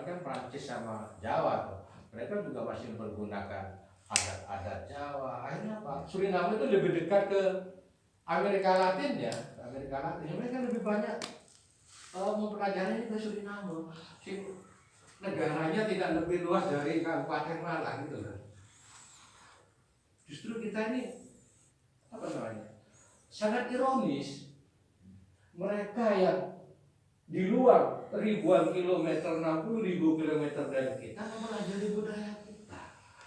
kan Prancis sama Jawa tuh. Mereka juga masih menggunakan adat-adat Jawa. Akhirnya apa? Suriname itu lebih dekat ke Amerika Latin ya. Amerika Latin. Mereka lebih banyak mempelajari ke Suriname. Negaranya tidak lebih luas dari Kabupaten Malang gitu loh. Justru kita ini apa namanya? Sangat ironis. Mereka yang di luar ribuan kilometer, 60.000 kilometer dari kita mempelajari budaya kita,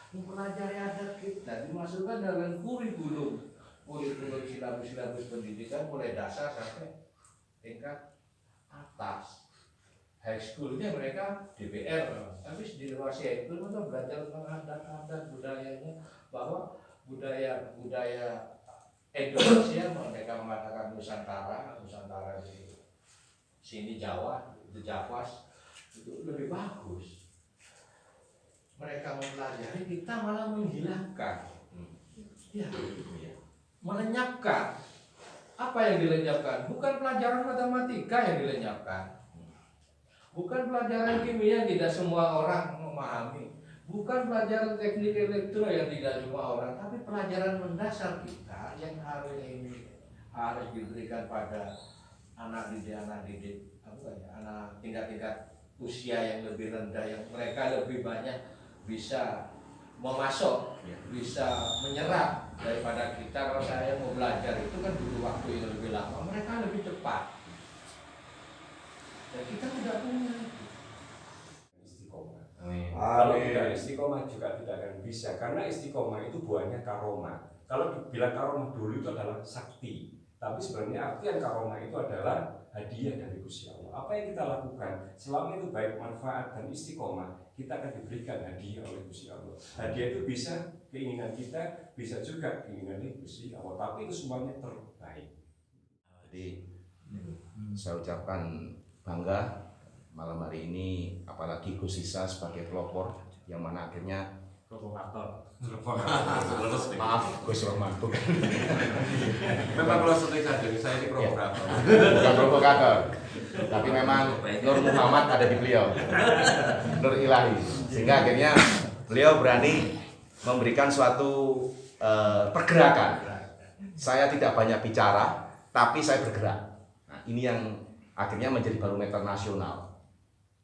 mempelajari adat kita, dimasukkan dalam kurikulum silabus pendidikan mulai dasar sampai tingkat atas. High schoolnya mereka DPR, tapi di luar high school mereka belajar tentang adat-adat budayanya, bahwa budaya Indonesia, mereka mengatakan Nusantara di sini Jawa, the Javas itu lebih bagus. Mereka mempelajari, kita malah menghilangkan, ya, melenyapkan. Apa yang dilenyapkan? Bukan pelajaran matematika yang dilenyapkan, bukan pelajaran kimia yang tidak semua orang memahami, bukan pelajaran teknik elektro yang tidak semua orang, tapi pelajaran mendasar kita yang harus diberikan pada anak didik anak tingkat usia yang lebih rendah, yang mereka lebih banyak bisa memasok, bisa menyerap daripada kita. Kalau saya mau belajar itu kan butuh waktu yang lebih lama, mereka lebih cepat. Dan kita tidak punya istiqomah. Kalau tidak istiqomah juga tidak akan bisa, karena istiqomah itu buahnya karomah. Kalau dibilang karomah dulu itu adalah sakti, tapi sebenarnya artian karomah itu adalah hadiah dari Gusti Allah. Apa yang kita lakukan selama itu baik manfaat dan istiqomah, kita akan diberikan hadiah oleh Gusti Allah. Hadiah itu bisa keinginan kita, bisa juga keinginan Gusti Allah, tapi itu semuanya terbaik. Jadi saya ucapkan bangga malam hari ini, apalagi Gus Isa sebagai pelopor yang mana akhirnya provokator. Maaf Gus Roman, bukan. Memang kalau seperti saya ini provokator. Bukan provokator, tapi memang Nur Muhammad ada di beliau, Nur Ilahi, sehingga akhirnya beliau berani memberikan suatu pergerakan. Saya tidak banyak bicara, tapi saya bergerak. Nah, ini yang akhirnya menjadi barometer nasional.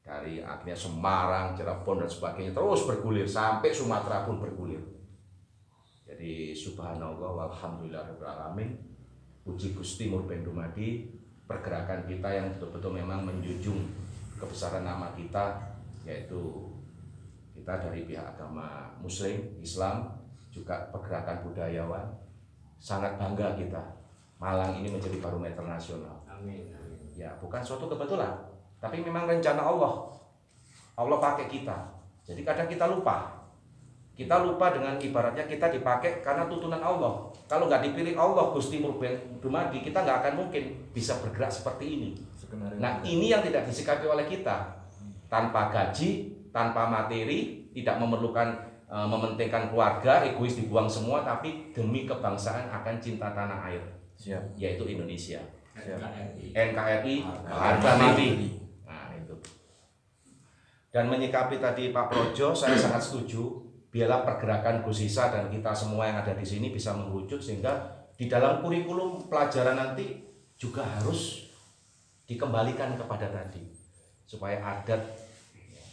Dari akhirnya Semarang, Cirebon dan sebagainya terus bergulir sampai Sumatera pun bergulir. Jadi subhanallah walhamdulillahirabbil alamin. Puji Gusti Murben Dumadi, pergerakan kita yang betul-betul memang menjunjung kebesaran nama kita, yaitu kita dari pihak agama Muslim, Islam, juga pergerakan budayawan. Sangat bangga kita. Malang ini menjadi barometer nasional. Amin. Ya, bukan suatu kebetulan, tapi memang rencana Allah. Allah pakai kita. Jadi kadang kita lupa. Kita lupa dengan ibaratnya kita dipakai karena tuntunan Allah. Kalau nggak dipilih Allah, Gusti Murben Dumadi, kita nggak akan mungkin bisa bergerak seperti ini. Nah, ini yang tidak disikapi oleh kita. Tanpa gaji, tanpa materi, tidak memerlukan mementingkan keluarga, egois dibuang semua, tapi demi kebangsaan akan cinta tanah air. Siap. Yaitu Indonesia. NKRI. NKRI harga mati. Nah, itu. Dan menyikapi tadi Pak Projo, saya sangat setuju. Biarlah pergerakan Gus Isa dan kita semua yang ada di sini bisa mengerucut, sehingga di dalam kurikulum pelajaran nanti juga harus dikembalikan kepada tadi, supaya adat,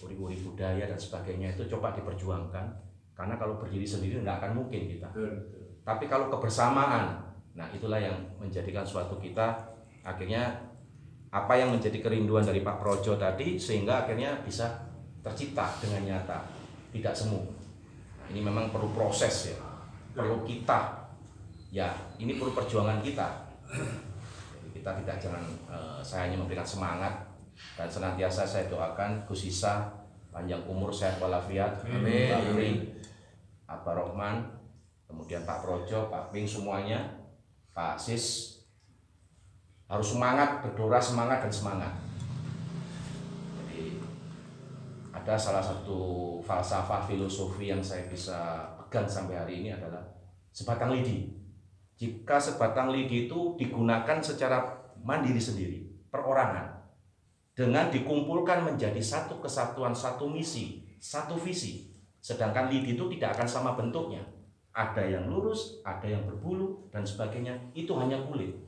uri-uri budaya dan sebagainya itu coba diperjuangkan. Karena kalau berdiri sendiri nggak akan mungkin kita. Tapi kalau kebersamaan, nah itulah yang menjadikan suatu kita akhirnya apa yang menjadi kerinduan dari Pak Projo tadi, sehingga akhirnya bisa tercipta dengan nyata, tidak semu. Ini memang perlu proses ya, perlu kita, ya ini perlu perjuangan kita. Jadi kita tidak saya hanya memberikan semangat, dan senantiasa saya doakan Gus Isa panjang umur, sehat walafiat, Bakri, Abah Rohman, kemudian Pak Projo, Pak Ping, semuanya, Pak Sis, harus semangat, berdoa semangat dan semangat. Jadi ada salah satu falsafah filosofi yang saya bisa pegang sampai hari ini adalah sebatang lidi. Jika sebatang lidi itu digunakan secara mandiri sendiri, perorangan, dengan dikumpulkan menjadi satu kesatuan, satu misi, satu visi. Sedangkan lidi itu tidak akan sama bentuknya. Ada yang lurus, ada yang berbulu, dan sebagainya. Itu hanya kulit.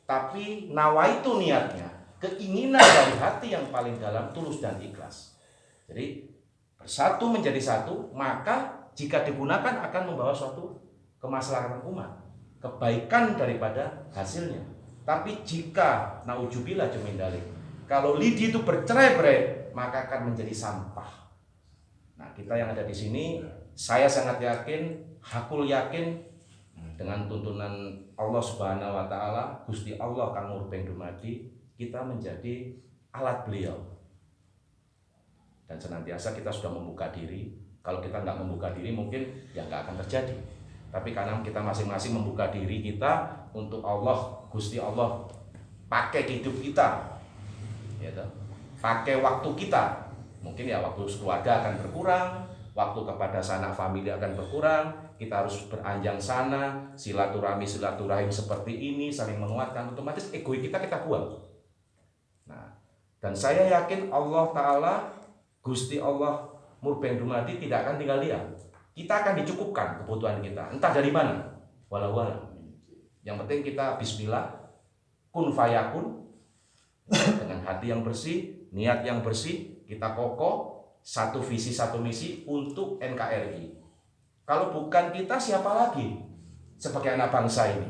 Tapi nawaitu niatnya, keinginan dari hati yang paling dalam, tulus dan ikhlas. Jadi bersatu menjadi satu, maka jika digunakan akan membawa suatu kemaslahatan umat, kebaikan daripada hasilnya. Tapi jika naudzubillah jemindalik, kalau lidi itu bercerai-berai, maka akan menjadi sampah. Nah, kita yang ada di sini, saya sangat yakin, hakul yakin dengan tuntunan Allah Subhanahu wa taala, Gusti Allah Kang Murbeng Dumadi, kita menjadi alat beliau. Dan senantiasa kita sudah membuka diri. Kalau kita nggak membuka diri mungkin ya nggak akan terjadi. Tapi karena kita masing-masing membuka diri kita untuk Allah, Gusti Allah, pakai hidup kita, ya toh, pakai waktu kita. Mungkin ya waktu keluarga akan berkurang, waktu kepada sanak famili akan berkurang. Kita harus beranjang sana, silaturahim seperti ini, saling menguatkan. Otomatis ego kita buang. Nah, dan saya yakin Allah Ta'ala, Gusti Allah Murbeng Dumadi tidak akan tinggal diam. Kita akan dicukupkan kebutuhan kita, entah dari mana, walau-walau. Yang penting kita bismillah, kun fayakun, dengan hati yang bersih, niat yang bersih, kita kokoh, satu visi satu misi untuk NKRI. Kalau bukan kita, siapa lagi sebagai anak bangsa ini?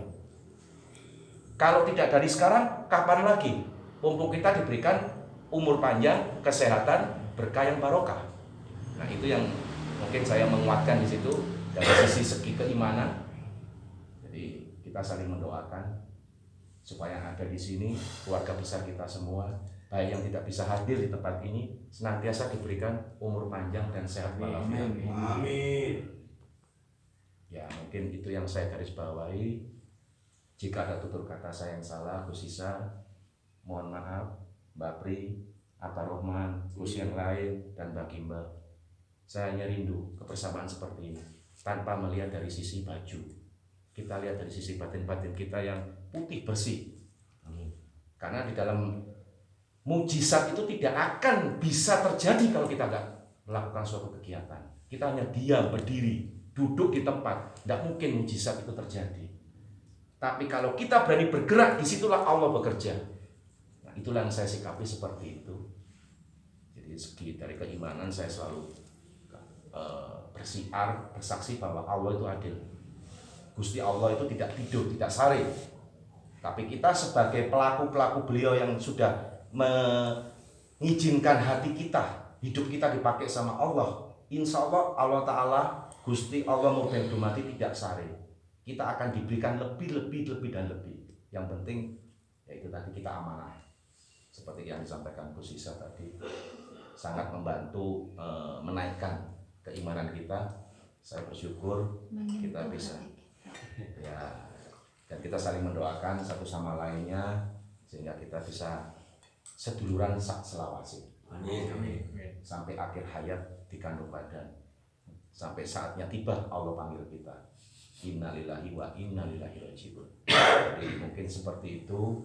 Kalau tidak dari sekarang, kapan lagi? Mumpung kita diberikan umur panjang, kesehatan, berkah yang barokah. Nah, itu yang mungkin saya menguatkan di situ dari segi keimanan. Jadi kita saling mendoakan supaya yang ada di sini, keluarga besar kita semua, baik yang tidak bisa hadir di tempat ini, senantiasa diberikan umur panjang dan sehat walafiat. Amin. Ya, mungkin itu yang saya garis bawahi. Jika ada tutur kata saya yang salah, Gus Isa, mohon maaf. Mbak Pri, Abah Rohman, Gus yang lain, dan Mbak Kimba. Saya hanya rindu kebersamaan seperti ini, tanpa melihat dari sisi baju. Kita lihat dari sisi batin-batin kita yang putih bersih. Karena di dalam mujizat itu tidak akan bisa terjadi kalau kita nggak melakukan suatu kegiatan. Kita hanya diam, berdiri, duduk di tempat, tidak mungkin mujizat itu terjadi. Tapi kalau kita berani bergerak, disitulah Allah bekerja. Nah, itulah yang saya sikapi seperti itu. Jadi segi dari keimanan saya selalu bersiar, bersaksi bahwa Allah itu adil. Gusti Allah itu tidak tidur, tidak sare. Tapi kita sebagai pelaku-pelaku beliau yang sudah mengizinkan hati kita, hidup kita dipakai sama Allah. Insya Allah, Allah Ta'ala, Gusti Allah Murbeng Dumadi tidak sare. Kita akan diberikan lebih dan lebih. Yang penting yaitu tadi kita amanah. Seperti yang disampaikan Gus Isa tadi, sangat membantu menaikkan keimanan kita. Saya bersyukur kita bisa ya, dan kita saling mendoakan satu sama lainnya sehingga kita bisa seduluran sak selawasi. Amin. Sampai akhir hayat di kandung badan. Sampai saatnya tiba Allah panggil kita. Innalillahi wa inna ilaihi raji'un. Jadi mungkin seperti itu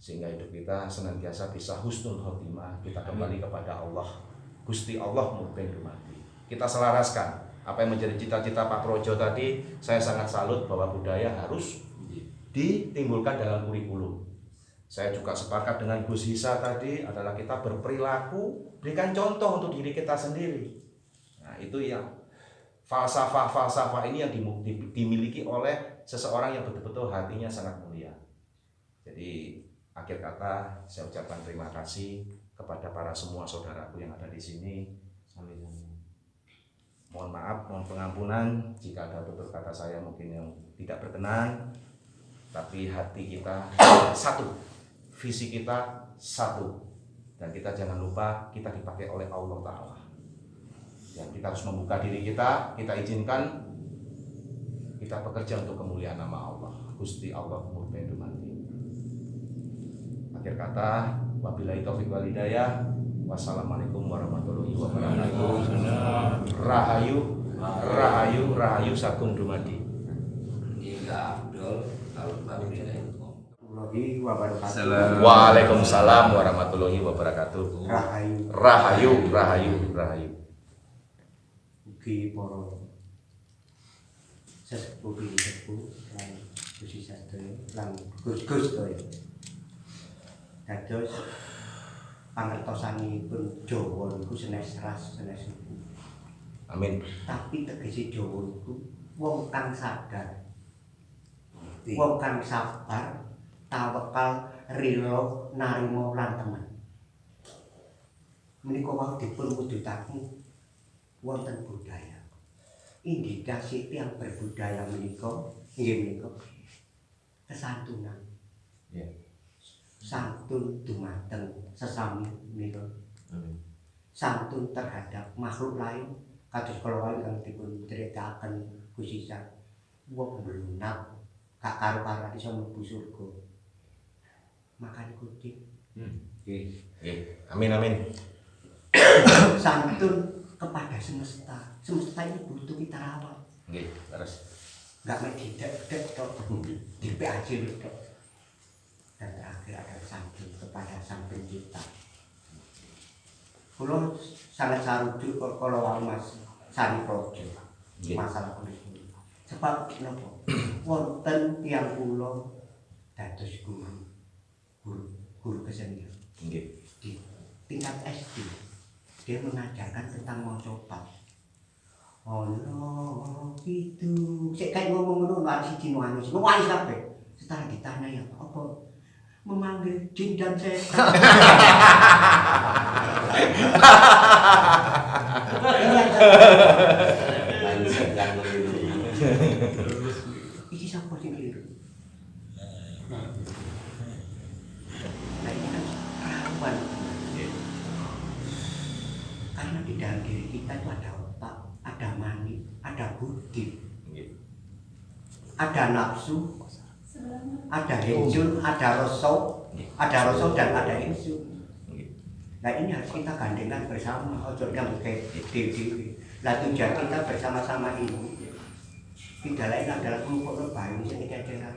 sehingga hidup kita senantiasa bisa husnul khotimah. Kita kembali kepada Allah, Gusti Allah Murbeng Dumadi. Kita selaraskan apa yang menjadi cita-cita Pak Projo tadi. Saya sangat salut bahwa budaya harus ditimbulkan dalam kurikulum. Saya juga sepakat dengan Gus Isa tadi adalah kita berperilaku, berikan contoh untuk diri kita sendiri. Nah, itu yang falsafah ini yang dimiliki oleh seseorang yang betul-betul hatinya sangat mulia. Jadi akhir kata saya ucapkan terima kasih kepada para semua saudaraku yang ada di sini. Mohon maaf, mohon pengampunan jika ada tutur kata saya mungkin yang tidak berkenan. Tapi hati kita satu, visi kita satu, dan kita jangan lupa kita dipakai oleh Allah Ta'ala. Yang kita harus membuka diri kita izinkan kita bekerja untuk kemuliaan nama Allah, Gusti Allah Murbeng Dumadi. Akhir kata, wabillahi taufiq wal hidayah. Wassalamualaikum warahmatullahi wabarakatuh. Rahayu Sagung Dumadi. Ini Abdul, kalau Mbak Frida itu warahmatullahi wabarakatuh. Salam. Waalaikumsalam warahmatullahi wabarakatuh. Rahayu. Rahayu, rahayu, rahayu. Ugi para sesepuh sepuh lan Gusti Sadaya lan Gus-gus to. Dados pangertosanipun Jawa niku senes ras senes suku. Amin. Tapi tegese Jawa iku wong kang sadar. Wong kang sabar, tawakal, rila, narima lan temen. Menika wau dipun wujudaken wonten budaya. Indikasi yang berbudaya menika inggih menika kesantunan. Ya. Santun dumateng sesami menika. Santun terhadap makhluk lain kados kala wau kang dipun critakaken Gusti Sang. Wong lunak gak karo-karoan iso mlebu surga. Makan kucing. Nggih. Amin, amin. Santun kepada semesta. Semesta ini butuh kita rawat. Nggih, terus. Enggak main didek-dek tok. Dipacil tok. Dan terakhir ada santun kepada Sang Pencipta. Kula sangat sarujuk kalau wau Mas Sani Projo. Masalah kuliah. Sebab napa? Wonten tiyang kula dados guru kesenian. Nggih. Di tingkat SD. Dia mengajarkan tentang mocopat. Ono itu, sik kayak ngomong ngono ora siji anu kabeh. Setelah ditanya ya apa? Memanggil jin dan setan. Iki sapa sing keliru? Nah ini kan rawan. Karena di dalam diri kita itu ada otak, ada mani, ada budi, ada nafsu, ada hinsun, ada rasa dan ada insun. Nah ini harus kita gandengkan bersama, ojo yang kayak dewi. Nah tujuan kita bersama-sama ini tidak lain adalah kelompok bayu sing keceran.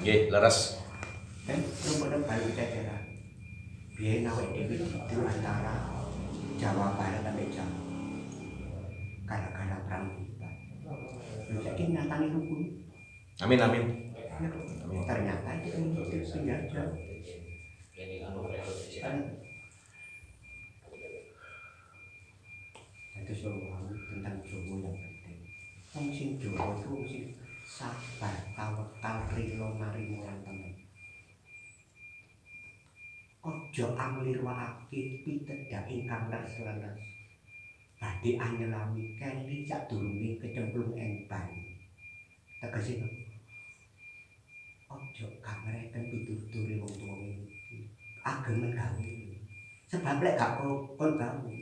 Nggih, leres. Kelompok bayu keceran. Biyen awake dhewe itu antara Jawa Barat sampai Jawa. Gara-gara perang kita. Jadi nyatane rukun. Amin, amin. Ternyata itu penjajah. Itu soal tentang Jawa yang penting. Wong sing Jawa itu sing sabar, tawakal, rila, narima lan temen. Ojo amlirwaake pitedak ingkang leres-leres. Badhe anyelami keli sadurunge kecemplung ing banyu. Tegese ojo kamreken pituture wong tuwa iki. Ageng gawe. Sebab lek gak kon gawe,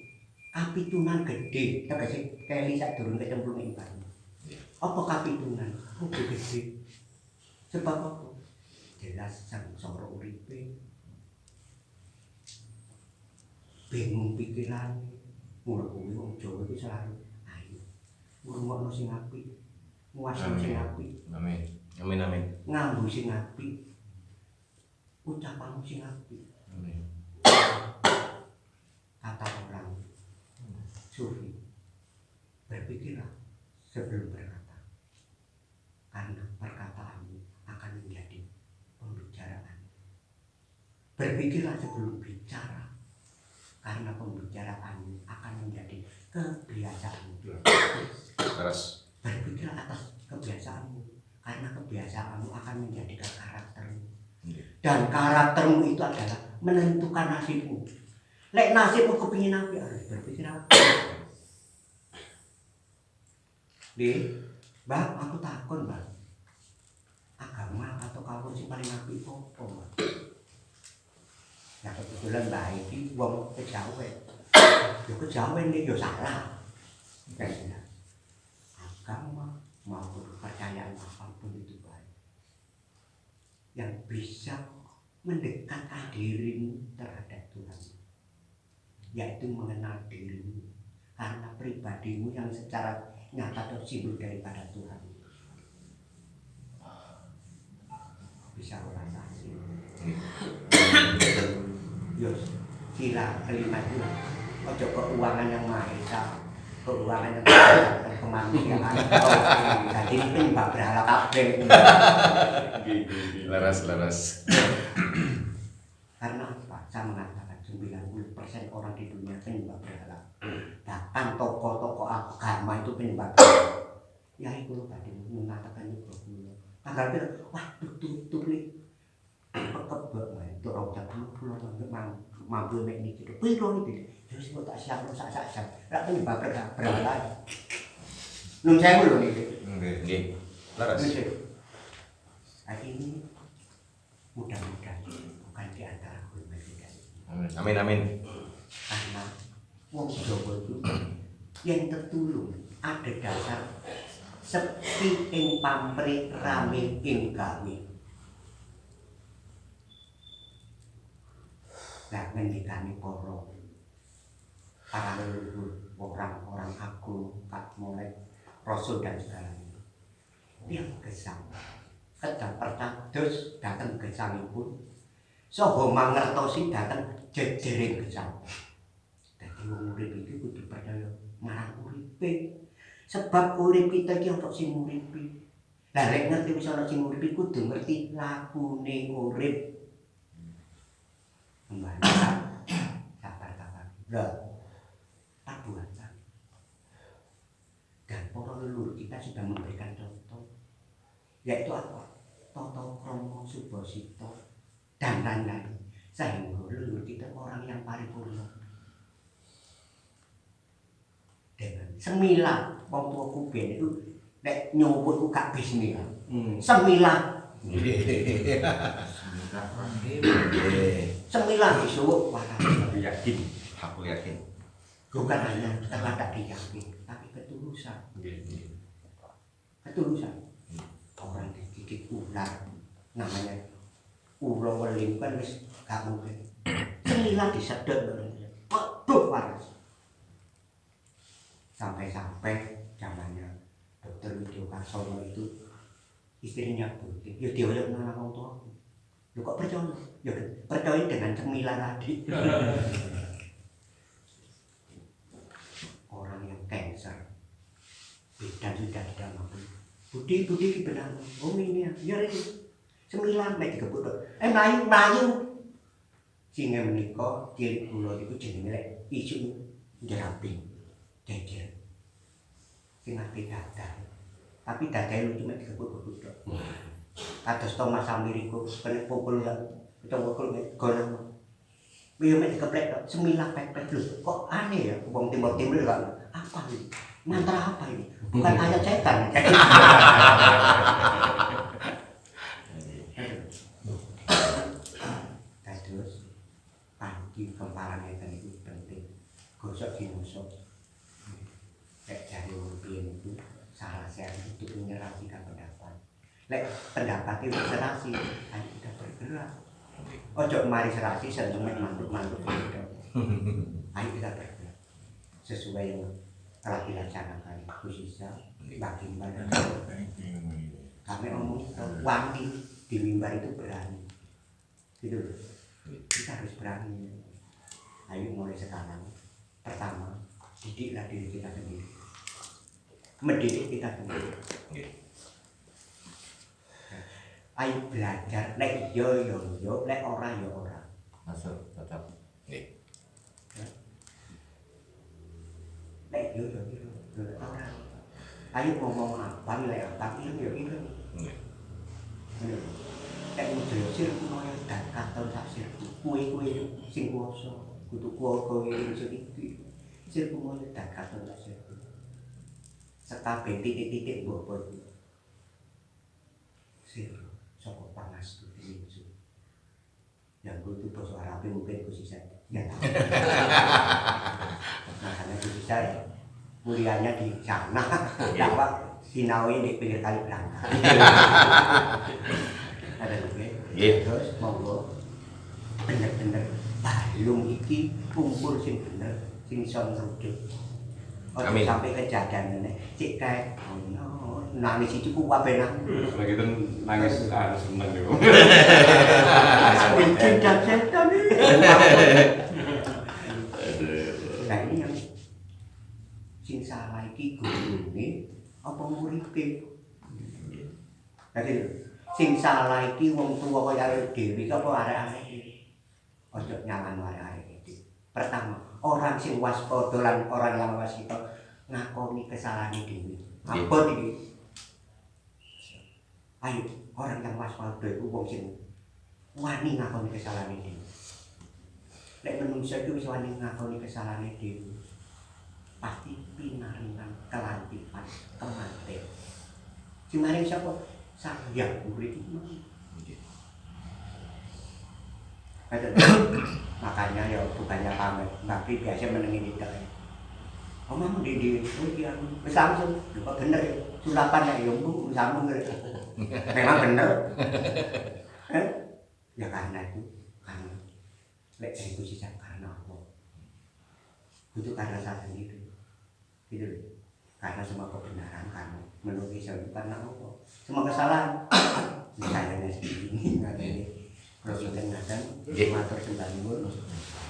kapitunan gedhe tegese keli sadurunge kecemplung ing banyu. Apa kapitunan? Kudu gedhe. Sebab apa? Jelas sangsara uripe bingung pikiran, mula kuwi wong Jawa iki selalu ayo ngrungokno sing apik, nguasani sing apik, Amin. Amin, amin. nganggo sing apik, ucapanmu sing apik. Amin. Kata orang sufi, berpikirlah sebelum berkata, karena perkataanmu akan menjadi pembicaraan. Berpikirlah sebelum bicara, karena pembicaraanmu akan menjadi kebiasaan. Terus. Berpikirlah atas kebiasaanmu, karena kebiasaanmu akan menjadi karaktermu. Dan karaktermu itu adalah menentukan nasibmu. Lek nasibmu kepingin apa harus berpikir apa? Mbak, aku takon, Mbak. Agama atau kamu sing paling apik apa, Mbak? Nah kebetulan Mbak iki wong kejawen. Yo kejawen iki yo salah. Agama maupun kepercayaan apapun itu baik. Yang bisa mendekatkan dirimu terhadap Tuhan. Yaitu mengenal dirimu. Karena pribadimu yang secara nyata tersimbol daripada Tuhan. Bisa orang Yos, sila kelima itu ojo keuangan yang maha keuangan yang kemanusiaan. Jadi ini mbak berhala kabeh. Leres. Karena apa? Saya mengatakan 90% orang di dunia penyembah berhala. Bahkan tokoh-tokoh agama itu penyembah berhala. Ya itu loh tadi mengatakan itu. Tanggal itu, wah tutup nih. Pekebek itu orang jatuh pulau mampu mek niki to piro iki terus kok tak siap sak lak penyebab berhala nun saya lho niki Nggih. Leres. ini mudah-mudahan bukan di antara golongan kita Amin. karena wong Jawa itu yang tertulung ada dasar sepi ing pamrih rame ing gawe. Nah, ngendikane para leluhur, orang-orang agung, mulai rasul dan segalanya. Yang gesang, kedang percados datang gesangipun, saha mangertosi datang jejering gesang. Dadi wong urip iki kudu percaya marang uripe. Sebab urip kita iki ono sing nguripi. Lah rek ngerti wis ono sing nguripi kudu ngerti lakune urip. Kembali sabar perbuatan dan para leluhur kita sudah memberikan contoh yaitu apa? Toto Kromo Subosito dan lain-lain sehingga leluhur kita orang yang paripurna dengan semila wong tuaku ben itu nek nyuwun ku gak bismillah semila sembilan disuwuk Aku yakin. bukan hanya terladak diyakin tapi ketulusan orang dididik ular namanya ulo weling kan wis gak mungkin sembilan disedot waduh panas sampai zamannya Dr. Widyo Karsono itu istrinya putih ya dia oleh menanam orang tua lu kok percaya? Ya percaya dengan cemilan tadi. Orang yang cancer dan sudah tidak mampu. Budi benar. Oh ini ya ini cemilan baik dikebut. Melayu. Sehingga menikah cilik kula itu jenenge isu jeraping. Jejer. Sing ati dadah. Tapi dadah lu cuma dikebut-kebut tok. Kados Thomas Amiriku kene pukul ya pukul gono. Biar mek dikeplek semilah pepet lho. Kok aneh ya wong timur-timur kok apa ini? Mantra apa ini? Bukan ayat setan. Terus pagi kemparan ngeten itu penting. Gosok digosok. Kayak jari rupiah itu salah saya untuk menyerahkan pendapat. Lek pendapat itu serasi, ayo kita bergerak. Ojo mari serasi seneng mantuk-mantuk gitu. Ayo kita bergerak sesuai yang telah dilaksanakan khususnya bagi mimbar. Kami omong wanti di mimbar itu berani, gitu. Kita harus berani. Ayo mulai sekarang. Pertama, didiklah diri kita sendiri. Mendidik kita sendiri. Ayo belajar, lek yo, lek ora yo ora. Masuk tetap. Nggih. Lek yo ora. Ayo ngomong apa lek tapi yo itu. Nggih. Lek model sirku moyo dak katon sak sirku. Kuwe sing kuwasa, kudu kowe iki. Sirku moyo dak katon sak sirku. Sekabeh titik-titik mbok iki. Sir sapa panas itu yang itu bahasa Arab mungkin khususnya ya makanya khususnya mulianya di sana dakwah sinawi di pinggir kali berangkat ada juga terus monggo bener-bener balung iki kumpul sing bener sing iso ngeruduk Ojo Amin. sampai kejadian ini cek kayak nangis itu ku wae nang. Lagi itu nangis seneng yo. Cinta setan. Nah ini yang sing salah iki gurune apa muripe? Jadi sing salah iki wong tuwa kaya arek dhewe apa arek-arek iki? Ojo nyaman arek-arek iki. Pertama, orang sing waspada lan orang yang waspada ngakoni kesalahan dhewe. Apa iki? Ayo, orang yang waspada itu wong sing wani ngakoni kesalahan dhewe. Lek menungso itu wis wani ngakoni kesalahan dhewe. Pasti pinaringan kelantipan kematian. Dimaring sapa? Sang Hyang Widi. Makanya ya bukannya pamer, tapi biasa menengin itu. Omong di yang langsung, lupa bener ya. Sulapan ya Bu, sambung memang bener. Ya karena itu, karena lek itu sih karena apa? Itu karena saya sendiri. Gitu loh. Karena semua kebenaran kamu menurut saya karena apa? Semua kesalahan. Misalnya sendiri, nggak ini. Kalau kita ngatain, matur sembah nyuwun,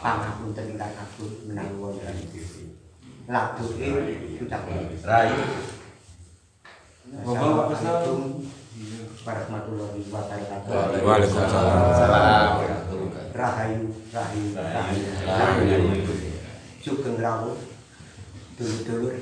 pangapunten ingkang agung menawi wonten lagu ini ucap Rai. Assalamualaikum warahmatullahi wabarakatuh. Waalaikumsalam. Rahayu, rahayu, rahayu. Sugeng rawuh, dulur-dulur.